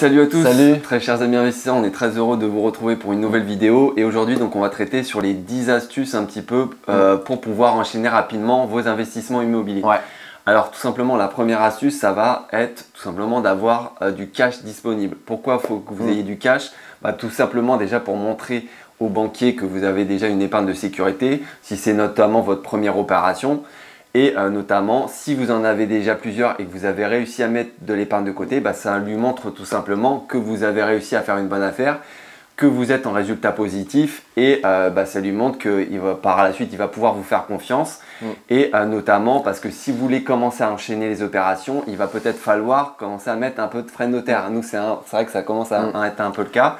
salut à tous. Salut. Très chers amis investisseurs, on est très heureux de vous retrouver pour une nouvelle vidéo. Et aujourd'hui, donc, on va traiter sur les 10 astuces un petit peu pour pouvoir enchaîner rapidement vos investissements immobiliers. Ouais. Alors tout simplement, la première astuce, ça va être tout simplement d'avoir du cash disponible. Pourquoi il faut que vous ayez du cash? Tout simplement déjà pour montrer aux banquiers que vous avez déjà une épargne de sécurité, si c'est notamment votre première opération. Et notamment, si vous en avez déjà plusieurs et que vous avez réussi à mettre de l'épargne de côté, ça lui montre tout simplement que vous avez réussi à faire une bonne affaire, que vous êtes en résultat positif et ça lui montre que par la suite, il va pouvoir vous faire confiance. Et notamment parce que si vous voulez commencer à enchaîner les opérations, il va peut-être falloir commencer à mettre un peu de frais de notaire. Nous, c'est vrai que ça commence à être un peu le cas.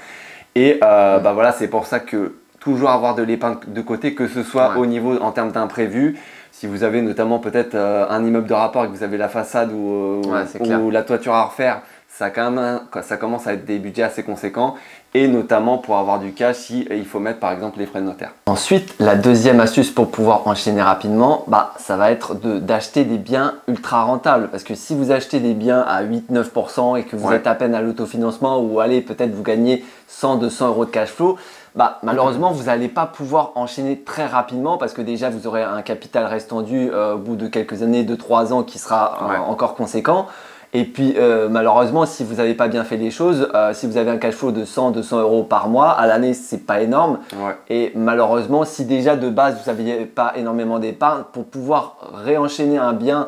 Et voilà, c'est pour ça que toujours avoir de l'épargne de côté, que ce soit au niveau en termes d'imprévus. Si vous avez notamment peut-être un immeuble de rapport et que vous avez la façade ou la toiture à refaire, ça commence à être des budgets assez conséquents. Et notamment pour avoir du cash, il faut mettre par exemple les frais de notaire. Ensuite, la deuxième astuce pour pouvoir enchaîner rapidement, ça va être d'acheter des biens ultra rentables. Parce que si vous achetez des biens à 8-9% et que vous êtes à peine à l'autofinancement ou allez peut-être vous gagnez 100-200 euros de cash flow, malheureusement, vous n'allez pas pouvoir enchaîner très rapidement parce que déjà, vous aurez un capital restendu au bout de quelques années, 2-3 ans, qui sera encore conséquent. Et puis, malheureusement, si vous n'avez pas bien fait les choses, si vous avez un cash flow de 100-200 euros par mois, à l'année, ce n'est pas énorme. Et malheureusement, si déjà de base, vous n'aviez pas énormément d'épargne, pour pouvoir réenchaîner un bien,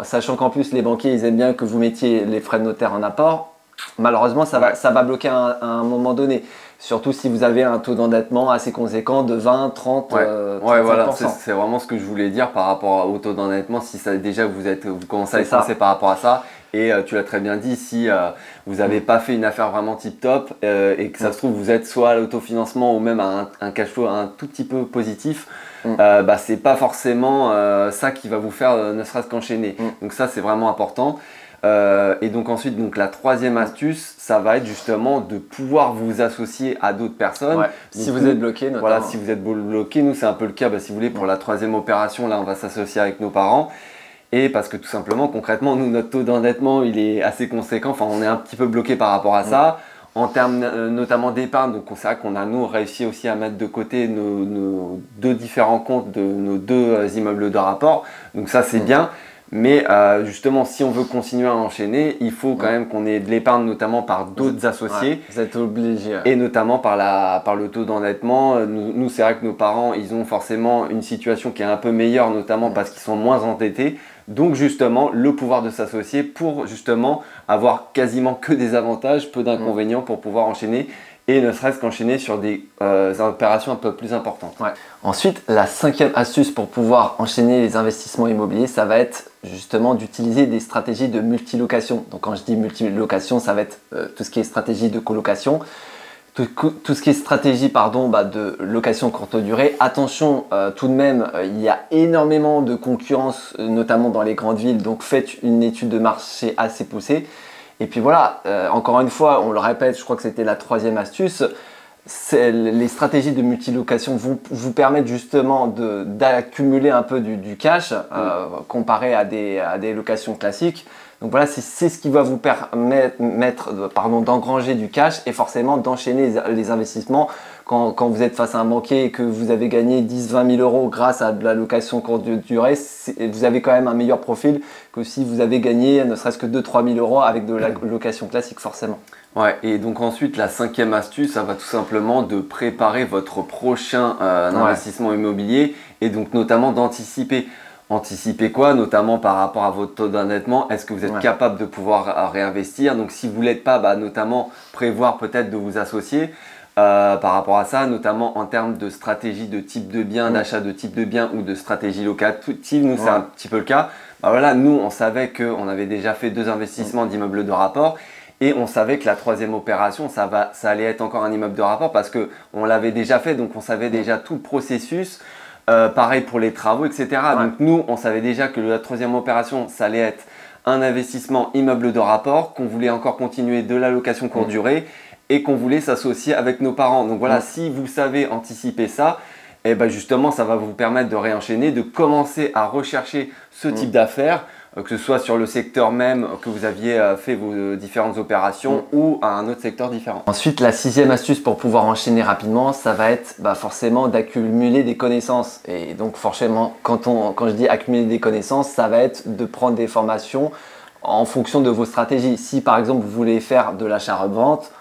sachant qu'en plus, les banquiers, ils aiment bien que vous mettiez les frais de notaire en apport, malheureusement, ça va bloquer à un moment donné. Surtout si vous avez un taux d'endettement assez conséquent de 20, 30, 35%. Voilà, c'est vraiment ce que je voulais dire par rapport au taux d'endettement. Si déjà vous commencez à être stressé par rapport à ça, et tu l'as très bien dit, si vous n'avez pas fait une affaire vraiment tip top et que ça se trouve vous êtes soit à l'autofinancement ou même à un cash flow un tout petit peu positif, c'est pas forcément ça qui va vous faire ne serait-ce qu'enchaîner. Donc ça c'est vraiment important. Et donc ensuite, la troisième astuce, ça va être justement de pouvoir vous associer à d'autres personnes. Si vous êtes bloqué, notamment. Voilà, si vous êtes bloqué, nous c'est un peu le cas. Si vous voulez, pour la troisième opération, là on va s'associer avec nos parents. Et parce que tout simplement, concrètement, nous notre taux d'endettement il est assez conséquent. Enfin, on est un petit peu bloqué par rapport à ça. En termes notamment d'épargne, donc c'est vrai qu'on a nous réussi aussi à mettre de côté nos deux différents comptes de nos deux immeubles de rapport. Donc ça c'est bien. Mais justement, si on veut continuer à enchaîner, il faut quand même qu'on ait de l'épargne, notamment par d'autres associés. Vous êtes obligé. Et notamment par le taux d'endettement. Nous c'est vrai que nos parents, ils ont forcément une situation qui est un peu meilleure, notamment parce qu'ils sont moins endettés. Donc justement, le pouvoir de s'associer pour justement avoir quasiment que des avantages, peu d'inconvénients pour pouvoir enchaîner. Et ne serait-ce qu'enchaîner sur des opérations un peu plus importantes. Ensuite, la cinquième astuce pour pouvoir enchaîner les investissements immobiliers, ça va être justement d'utiliser des stratégies de multilocation. Donc quand je dis multilocation, ça va être tout ce qui est stratégie de colocation, tout ce qui est stratégie de location courte durée. Attention, tout de même, il y a énormément de concurrence, notamment dans les grandes villes. Donc faites une étude de marché assez poussée. Et puis voilà, encore une fois, on le répète, je crois que c'était la troisième astuce, les stratégies de multilocation vont vous permettre justement d'accumuler un peu du cash comparé à des locations classiques. Donc voilà, c'est ce qui va vous permettre d'engranger du cash et forcément d'enchaîner les investissements. Quand vous êtes face à un banquier et que vous avez gagné 10-20 000 euros grâce à de la location courte durée, vous avez quand même un meilleur profil que si vous avez gagné ne serait-ce que 2-3 000 euros avec de la location classique forcément. Et donc ensuite, la cinquième astuce, ça va tout simplement de préparer votre prochain investissement immobilier et donc notamment d'anticiper. Anticiper quoi? Notamment par rapport à votre taux d'endettement. Est-ce que vous êtes capable de pouvoir réinvestir? Donc si vous ne l'êtes pas, notamment prévoir peut-être de vous associer. Par rapport à ça, notamment en termes de stratégie de type de bien, d'achat de type de bien ou de stratégie locative, nous c'est un petit peu le cas. Nous on savait qu'on avait déjà fait 2 investissements d'immeubles de rapport et on savait que la troisième opération ça allait être encore un immeuble de rapport parce qu'on l'avait déjà fait, donc on savait déjà tout le processus. Pareil pour les travaux, etc. Donc nous on savait déjà que la troisième opération ça allait être un investissement immeuble de rapport, qu'on voulait encore continuer de la location courte durée et qu'on voulait s'associer avec nos parents. Donc voilà, si vous savez anticiper ça, justement, ça va vous permettre de réenchaîner, de commencer à rechercher ce type d'affaires que ce soit sur le secteur même que vous aviez fait vos différentes opérations ou à un autre secteur différent. Ensuite, la sixième astuce pour pouvoir enchaîner rapidement, ça va être forcément d'accumuler des connaissances. Et donc forcément, quand je dis accumuler des connaissances, ça va être de prendre des formations en fonction de vos stratégies. Si par exemple vous voulez faire de l'achat-revente,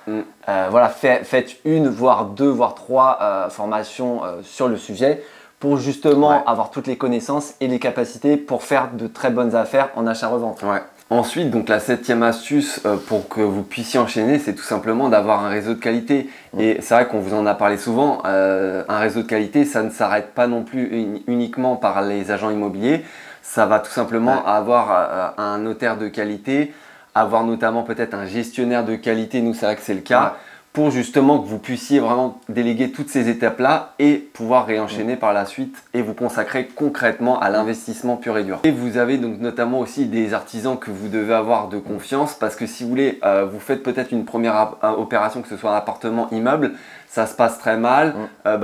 voilà, faites une, voire deux, voire trois formations sur le sujet pour justement avoir toutes les connaissances et les capacités pour faire de très bonnes affaires en achat-revente. Ouais. Ensuite, donc la septième astuce pour que vous puissiez enchaîner, c'est tout simplement d'avoir un réseau de qualité. Et c'est vrai qu'on vous en a parlé souvent, un réseau de qualité, ça ne s'arrête pas non plus uniquement par les agents immobiliers. Ça va tout simplement avoir un notaire de qualité, avoir notamment peut-être un gestionnaire de qualité, nous c'est vrai que c'est le cas, pour justement que vous puissiez vraiment déléguer toutes ces étapes-là et pouvoir réenchaîner par la suite et vous consacrer concrètement à l'investissement pur et dur. Et vous avez donc notamment aussi des artisans que vous devez avoir de confiance parce que si vous voulez, vous faites peut-être une première opération, que ce soit un appartement, immeuble, ça se passe très mal,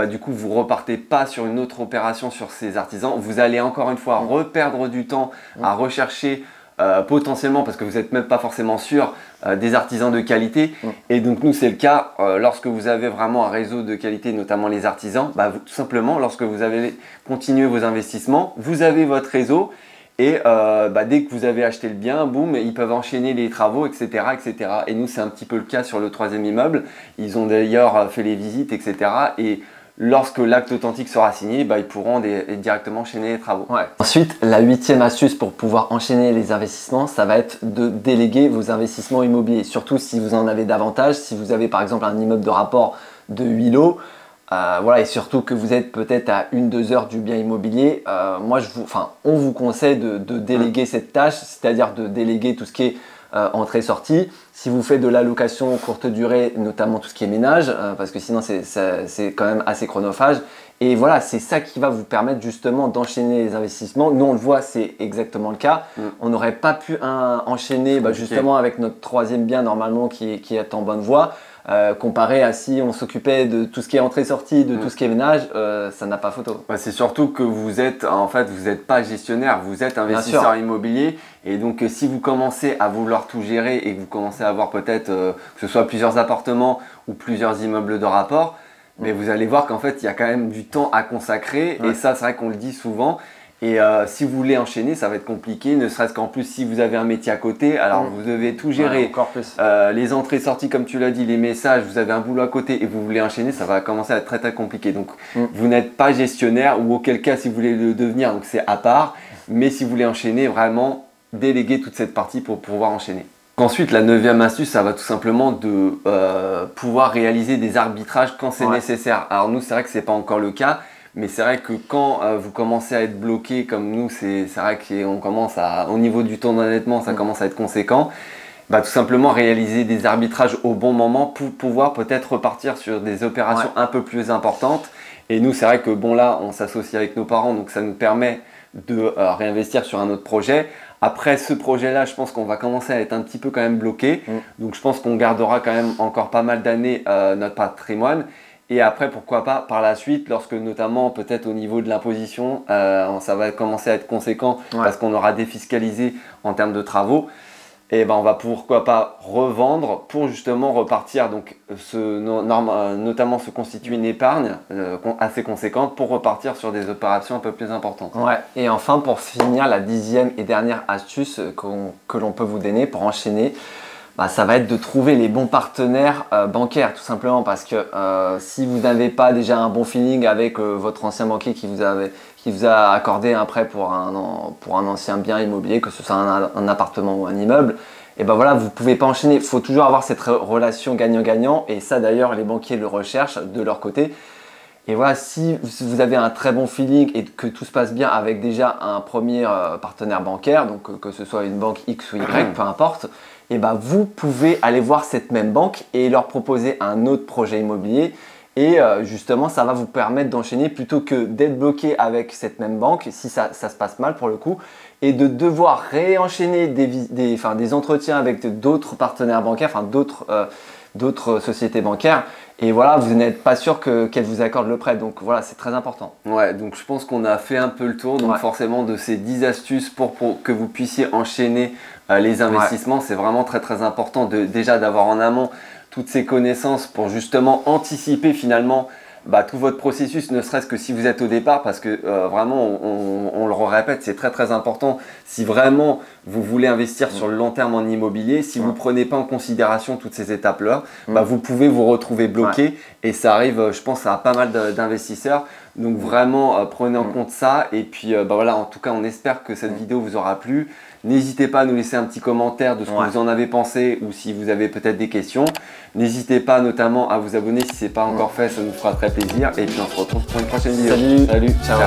du coup vous repartez pas sur une autre opération sur ces artisans, vous allez encore une fois reperdre du temps à rechercher potentiellement, parce que vous n'êtes même pas forcément sûr, des artisans de qualité. Et donc nous c'est le cas, lorsque vous avez vraiment un réseau de qualité, notamment les artisans, tout simplement lorsque vous avez continué vos investissements, vous avez votre réseau et dès que vous avez acheté le bien, boum, ils peuvent enchaîner les travaux, etc. etc. Et nous c'est un petit peu le cas sur le troisième immeuble, ils ont d'ailleurs fait les visites, etc. Et lorsque l'acte authentique sera signé, ils pourront directement enchaîner les travaux. Ensuite, la huitième astuce pour pouvoir enchaîner les investissements, ça va être de déléguer vos investissements immobiliers. Surtout si vous en avez davantage, si vous avez par exemple un immeuble de rapport de 8 lots, et surtout que vous êtes peut-être à 1-2 heures du bien immobilier, on vous conseille de déléguer cette tâche, c'est-à-dire de déléguer tout ce qui est entrée-sortie. Si vous faites de la location courte durée, notamment tout ce qui est ménage, parce que sinon c'est quand même assez chronophage. Et voilà, c'est ça qui va vous permettre justement d'enchaîner les investissements. Nous on le voit, c'est exactement le cas. On n'aurait pas pu enchaîner justement avec notre troisième bien normalement qui est en bonne voie. Comparé à si on s'occupait de tout ce qui est entrée-sortie, de tout ce qui est ménage, ça n'a pas photo. C'est surtout que vous êtes, en fait, vous n'êtes pas gestionnaire, vous êtes investisseur immobilier. Et donc, si vous commencez à vouloir tout gérer et que vous commencez à avoir peut-être, que ce soit plusieurs appartements ou plusieurs immeubles de rapport, mais vous allez voir qu'en fait, il y a quand même du temps à consacrer. Et ça, c'est vrai qu'on le dit souvent. Et si vous voulez enchaîner, ça va être compliqué, ne serait-ce qu'en plus si vous avez un métier à côté, alors vous devez tout gérer, encore plus. Les entrées-sorties comme tu l'as dit, les messages, vous avez un boulot à côté et vous voulez enchaîner, ça va commencer à être très très compliqué. Donc vous n'êtes pas gestionnaire ou auquel cas si vous voulez le devenir, donc c'est à part, mais si vous voulez enchaîner, vraiment déléguer toute cette partie pour pouvoir enchaîner. Ensuite, la neuvième astuce, ça va tout simplement de pouvoir réaliser des arbitrages quand c'est nécessaire. Alors nous, c'est vrai que ce n'est pas encore le cas. Mais c'est vrai que quand vous commencez à être bloqué comme nous, c'est vrai qu'on commence au niveau du temps d'endettement, ça commence à être conséquent. Tout simplement réaliser des arbitrages au bon moment pour pouvoir peut-être repartir sur des opérations un peu plus importantes. Et nous, c'est vrai que là, on s'associe avec nos parents, donc ça nous permet de réinvestir sur un autre projet. Après ce projet-là, je pense qu'on va commencer à être un petit peu quand même bloqué. Donc je pense qu'on gardera quand même encore pas mal d'années notre patrimoine. Et après, pourquoi pas par la suite, lorsque notamment peut-être au niveau de l'imposition, ça va commencer à être conséquent parce qu'on aura défiscalisé en termes de travaux, et on va pourquoi pas revendre pour justement repartir, donc notamment se constituer une épargne assez conséquente pour repartir sur des opérations un peu plus importantes. Et enfin, pour finir, la dixième et dernière astuce que l'on peut vous donner pour enchaîner, ça va être de trouver les bons partenaires bancaires, tout simplement parce que si vous n'avez pas déjà un bon feeling avec votre ancien banquier qui vous a accordé un prêt pour un ancien bien immobilier, que ce soit un appartement ou un immeuble, et vous ne pouvez pas enchaîner. Il faut toujours avoir cette relation gagnant-gagnant, et ça d'ailleurs les banquiers le recherchent de leur côté. Et voilà, si vous avez un très bon feeling et que tout se passe bien avec déjà un premier partenaire bancaire, donc que ce soit une banque X ou Y, peu importe, et vous pouvez aller voir cette même banque et leur proposer un autre projet immobilier. Et justement, ça va vous permettre d'enchaîner plutôt que d'être bloqué avec cette même banque, si ça se passe mal pour le coup, et de devoir réenchaîner des entretiens avec d'autres partenaires bancaires, d'autres d'autres sociétés bancaires. Et voilà, vous n'êtes pas sûr qu'elles vous accordent le prêt. Donc voilà, c'est très important. Ouais, donc je pense qu'on a fait un peu le tour. Donc forcément, de ces 10 astuces pour que vous puissiez enchaîner les investissements, c'est vraiment très très important déjà d'avoir en amont toutes ces connaissances pour justement anticiper finalement tout votre processus, ne serait-ce que si vous êtes au départ, parce que vraiment, on le répète, c'est très très important. Si vraiment vous voulez investir sur le long terme en immobilier, si vous ne prenez pas en considération toutes ces étapes-là, vous pouvez vous retrouver bloqué et ça arrive, je pense, à pas mal d'investisseurs. Donc vraiment, prenez en compte ça et puis voilà, en tout cas, on espère que cette vidéo vous aura plu. N'hésitez pas à nous laisser un petit commentaire de ce que vous en avez pensé ou si vous avez peut-être des questions. N'hésitez pas notamment à vous abonner si ce n'est pas encore fait, ça nous fera très plaisir. Et puis on se retrouve pour une prochaine vidéo. Salut, ciao.